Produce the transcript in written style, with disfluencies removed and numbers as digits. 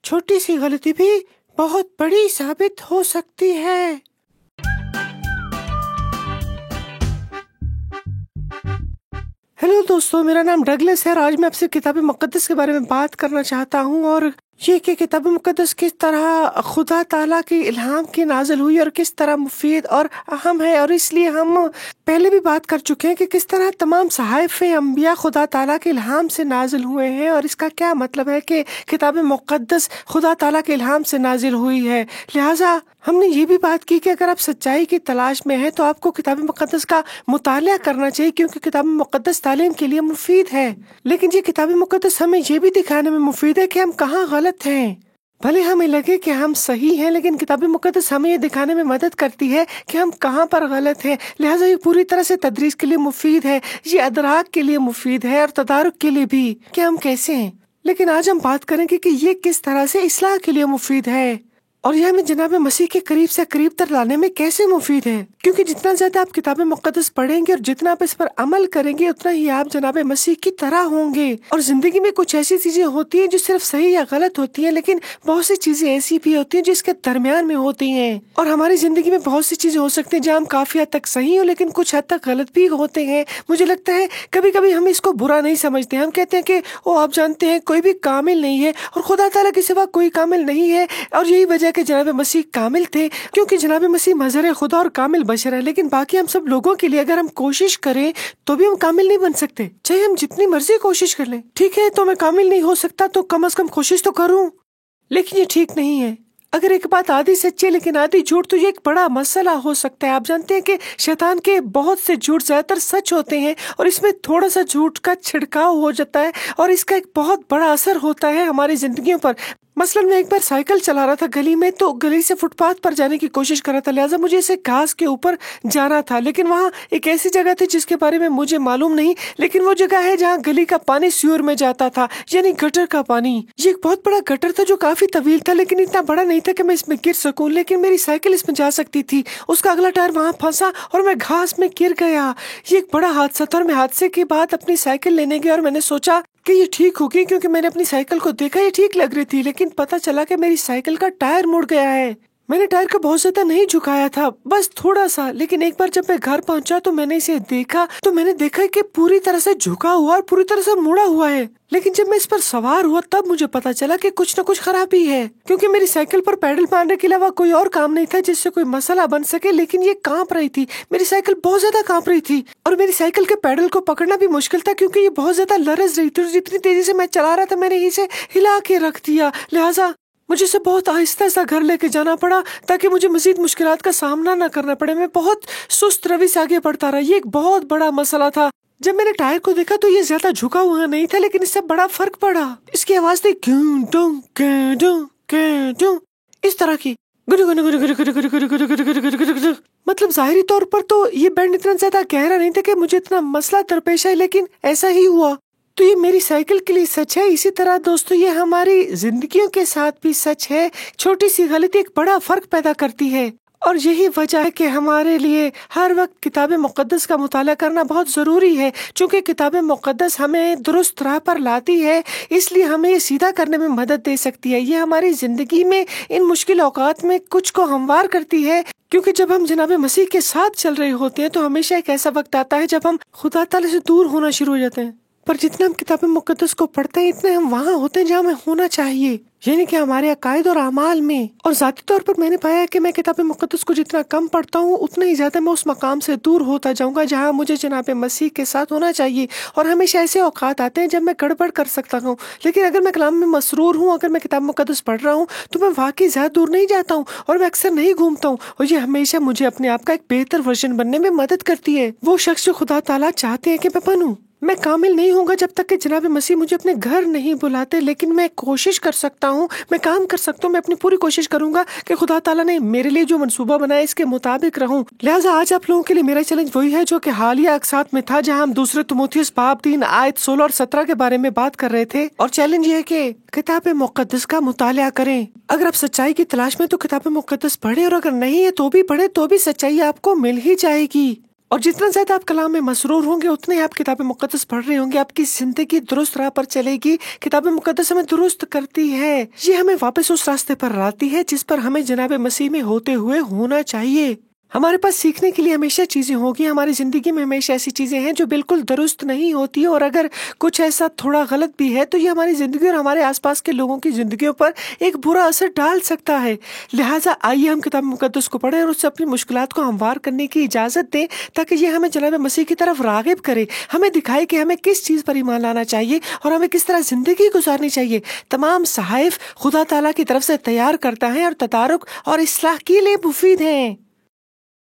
چھوٹی سی غلطی بھی بہت بڑی ثابت ہو سکتی ہے۔ ہیلو دوستو، میرا نام ڈگلس ہے اور آج میں آپ سے کتاب مقدس کے بارے میں بات کرنا چاہتا ہوں، اور یہ کہ کتاب مقدس کس طرح خدا تعالیٰ کی الہام کی نازل ہوئی اور کس طرح مفید اور اہم ہے۔ اور اس لیے ہم پہلے بھی بات کر چکے ہیں کہ کس طرح تمام صحائف انبیاء خدا تعالیٰ کے الہام سے نازل ہوئے ہیں، اور اس کا کیا مطلب ہے کہ کتاب مقدس خدا تعالیٰ کے الہام سے نازل ہوئی ہے۔ لہٰذا ہم نے یہ بھی بات کی کہ اگر آپ سچائی کی تلاش میں ہیں تو آپ کو کتاب مقدس کا مطالعہ کرنا چاہیے، کیونکہ کتاب مقدس تعلیم کے لیے مفید ہے۔ لیکن یہ کتاب مقدس ہمیں یہ بھی دکھانے میں مفید ہے کہ ہم کہاں غلط ہیں۔ بھلے ہمیں لگے کہ ہم صحیح ہیں، لیکن کتاب مقدس ہمیں یہ دکھانے میں مدد کرتی ہے کہ ہم کہاں پر غلط ہیں۔ لہٰذا یہ پوری طرح سے تدریس کے لیے مفید ہے، یہ ادراک کے لیے مفید ہے اور تدارک کے لیے بھی کہ ہم کیسے ہیں۔ لیکن آج ہم بات کریں گے کہ یہ کس طرح سے اصلاح کے لیے مفید ہے، اور یہ ہمیں جناب مسیح کے قریب سے قریب تر لانے میں کیسے مفید ہے۔ کیونکہ جتنا زیادہ آپ کتاب مقدس پڑھیں گے اور جتنا آپ اس پر عمل کریں گے، اتنا ہی آپ جناب مسیح کی طرح ہوں گے۔ اور زندگی میں کچھ ایسی چیزیں ہوتی ہیں جو صرف صحیح یا غلط ہوتی ہیں، لیکن بہت سی چیزیں ایسی بھی ہوتی ہیں جس کے درمیان میں ہوتی ہیں۔ اور ہماری زندگی میں بہت سی چیزیں ہو سکتی ہیں جہاں ہم کافی حد تک صحیح ہوں، لیکن کچھ حد تک غلط بھی ہوتے ہیں۔ مجھے لگتا ہے کبھی کبھی ہم اس کو برا نہیں سمجھتے، ہم کہتے ہیں کہ آپ جانتے ہیں کوئی بھی کامل نہیں ہے اور خدا تعالیٰ کے سوا کوئی کامل نہیں ہے، اور یہی وجہ کہ جناب مسیح کامل تھے، کیونکہ جناب مسیح مظہر خدا اور کامل بشر ہے۔ لیکن باقی ہم سب لوگوں کے لیے اگر ہم کوشش کریں تو بھی ہم کامل نہیں بن سکتے، چاہے ہم جتنی مرضی کوشش کر لیں۔ ٹھیک ہے، تو میں کامل نہیں ہو سکتا تو کم از کم کوشش تو کروں، لیکن یہ ٹھیک نہیں ہے۔ اگر ایک بات آدھی سچی ہے لیکن آدھی جھوٹ، تو یہ ایک بڑا مسئلہ ہو سکتا ہے۔ آپ جانتے ہیں کہ شیطان کے بہت سے جھوٹ زیادہ تر سچ ہوتے ہیں، اور اس میں تھوڑا سا جھوٹ کا چھڑکاؤ ہو جاتا ہے، اور اس کا ایک بہت بڑا اثر ہوتا ہے ہماری زندگیوں پر۔ مثلاً میں ایک بار سائیکل چلا رہا تھا گلی میں، تو گلی سے فٹ پاتھ پر جانے کی کوشش کر رہا تھا، لہٰذا مجھے اسے گھاس کے اوپر جانا تھا، لیکن وہاں ایک ایسی جگہ تھی جس کے بارے میں مجھے معلوم نہیں، لیکن وہ جگہ ہے جہاں گلی کا پانی سیور میں جاتا تھا، یعنی گٹر کا پانی۔ یہ ایک بہت بڑا گٹر تھا جو کافی طویل تھا، لیکن اتنا بڑا نہیں تھا کہ میں اس میں گر سکوں، لیکن میری سائیکل اس میں جا سکتی تھی۔ اس کا اگلا ٹائر وہاں پھنسا اور میں گھاس میں گر گیا۔ یہ ایک بڑا حادثہ تھا، اور میں حادثے کے بعد اپنی سائیکل لینے گیا اور میں نے سوچا کہ یہ ٹھیک ہوگی، کیونکہ میں نے اپنی سائیکل کو دیکھا، یہ ٹھیک لگ رہی تھی، لیکن پتہ چلا کہ میری سائیکل کا ٹائر مڑ گیا ہے۔ میں نے ٹائر کو بہت زیادہ نہیں جھکایا تھا، بس تھوڑا سا، لیکن ایک بار جب میں گھر پہنچا تو میں نے اسے دیکھا، تو میں نے دیکھا کہ پوری طرح سے جھکا ہوا اور پوری طرح سے مڑا ہوا ہے۔ لیکن جب میں اس پر سوار ہوا تب مجھے پتا چلا کہ کچھ نہ کچھ خرابی ہے، کیونکہ میری سائیکل پر پیڈل مارنے کے علاوہ کوئی اور کام نہیں تھا جس سے کوئی مسئلہ بن سکے، لیکن یہ کانپ رہی تھی، میری سائیکل بہت زیادہ کانپ رہی تھی، اور میری سائیکل کے پیڈل کو پکڑنا بھی مشکل تھا کیونکہ یہ بہت زیادہ لرز رہی تھی، اور جتنی تیزی سے میں چلا رہا تھا میں نے اسے ہلا کے رکھ دیا۔ لہٰذا مجھے اسے بہت آہستہ آہستہ گھر لے کے جانا پڑا تاکہ مجھے مزید مشکلات کا سامنا نہ کرنا پڑے۔ میں بہت سست روی سے آگے بڑھتا رہا، یہ ایک بہت بڑا مسئلہ تھا۔ جب میں نے ٹائر کو دیکھا تو یہ زیادہ جھکا ہوا نہیں تھا، لیکن اس سے بڑا فرق پڑا۔ اس کی آواز تھی کیوں ڈوں کیوں ڈوں کیوں ڈوں، اس طرح کی، مطلب ظاہری طور پر تو یہ بینڈ اتنا زیادہ گہرا نہیں تھا کہ مجھے اتنا مسئلہ درپیش آئے، لیکن ایسا ہی ہوا۔ تو یہ میری سائیکل کے لیے سچ ہے، اسی طرح دوستو یہ ہماری زندگیوں کے ساتھ بھی سچ ہے۔ چھوٹی سی غلطی ایک بڑا فرق پیدا کرتی ہے، اور یہی وجہ ہے کہ ہمارے لیے ہر وقت کتاب مقدس کا مطالعہ کرنا بہت ضروری ہے، چونکہ کتاب مقدس ہمیں درست راہ پر لاتی ہے، اس لیے ہمیں یہ سیدھا کرنے میں مدد دے سکتی ہے۔ یہ ہماری زندگی میں ان مشکل اوقات میں کچھ کو ہموار کرتی ہے، کیونکہ جب ہم جناب مسیح کے ساتھ چل رہے ہوتے ہیں تو ہمیشہ ایک ایسا وقت آتا ہے جب ہم خدا تعالیٰ سے دور ہونا شروع ہو جاتے ہیں، پر جتنا ہم کتاب مقدس کو پڑھتے ہیں اتنے ہم وہاں ہوتے ہیں جہاں ہمیں ہونا چاہیے، یعنی کہ ہمارے عقائد اور اعمال میں۔ اور ذاتی طور پر میں نے پایا کہ میں کتاب مقدس کو جتنا کم پڑھتا ہوں اتنا ہی زیادہ میں اس مقام سے دور ہوتا جاؤں گا جہاں مجھے جناب مسیح کے ساتھ ہونا چاہیے۔ اور ہمیشہ ایسے اوقات آتے ہیں جب میں گڑبڑ کر سکتا ہوں، لیکن اگر میں کلام میں مسرور ہوں، اگر میں کتاب مقدس پڑھ رہا ہوں تو میں واقعی زیادہ دور نہیں جاتا ہوں، اور میں اکثر نہیں گھومتا ہوں، اور یہ ہمیشہ مجھے اپنے آپ کا ایک بہتر ورژن بننے میں مدد کرتی ہے، وہ شخص جو خدا تعالیٰ چاہتے ہیں کہ میں بنوں۔ میں کامل نہیں ہوں گا جب تک کہ جناب مسیح مجھے اپنے گھر نہیں بلاتے، لیکن میں کوشش کر سکتا ہوں، میں کام کر سکتا ہوں، میں اپنی پوری کوشش کروں گا کہ خدا تعالیٰ نے میرے لیے جو منصوبہ بنایا اس کے مطابق رہوں۔ لہٰذا آج آپ لوگوں کے لیے میرا چیلنج وہی ہے جو کہ حالیہ اقساط میں تھا، جہاں ہم دوسرے تیموتھیوس باب 3 آیت 16 اور 17 کے بارے میں بات کر رہے تھے، اور چیلنج یہ ہے کہ کتاب مقدس کا مطالعہ کریں۔ اگر آپ سچائی کی تلاش میں تو کتاب مقدس پڑھیں، اور اگر نہیں ہے تو بھی پڑھیں، تو بھی سچائی آپ کو مل ہی جائے گی۔ اور جتنا زیادہ آپ کلام میں مسرور ہوں گے اتنے ہی آپ کتاب مقدس پڑھ رہے ہوں گے، آپ کی زندگی درست راہ پر چلے گی۔ کتاب مقدس ہمیں درست کرتی ہے، یہ ہمیں واپس اس راستے پر لاتی ہے جس پر ہمیں جناب مسیح میں ہوتے ہوئے ہونا چاہیے۔ ہمارے پاس سیکھنے کے لیے ہمیشہ چیزیں ہوگی، ہماری زندگی میں ہمیشہ ایسی چیزیں ہیں جو بالکل درست نہیں ہوتی، اور اگر کچھ ایسا تھوڑا غلط بھی ہے تو یہ ہماری زندگی اور ہمارے آس پاس کے لوگوں کی زندگیوں پر ایک برا اثر ڈال سکتا ہے۔ لہٰذا آئیے ہم کتاب مقدس کو پڑھیں اور اس سے اپنی مشکلات کو ہموار کرنے کی اجازت دیں، تاکہ یہ ہمیں جناب مسیح کی طرف راغب کرے، ہمیں دکھائے کہ ہمیں کس چیز پر ایمان لانا چاہیے اور ہمیں کس طرح زندگی گزارنی چاہیے۔ تمام صحائف خدا تعالیٰ کی طرف سے تیار کرتا ہے اور تدارک اور اصلاح کے لیے مفید ہیں۔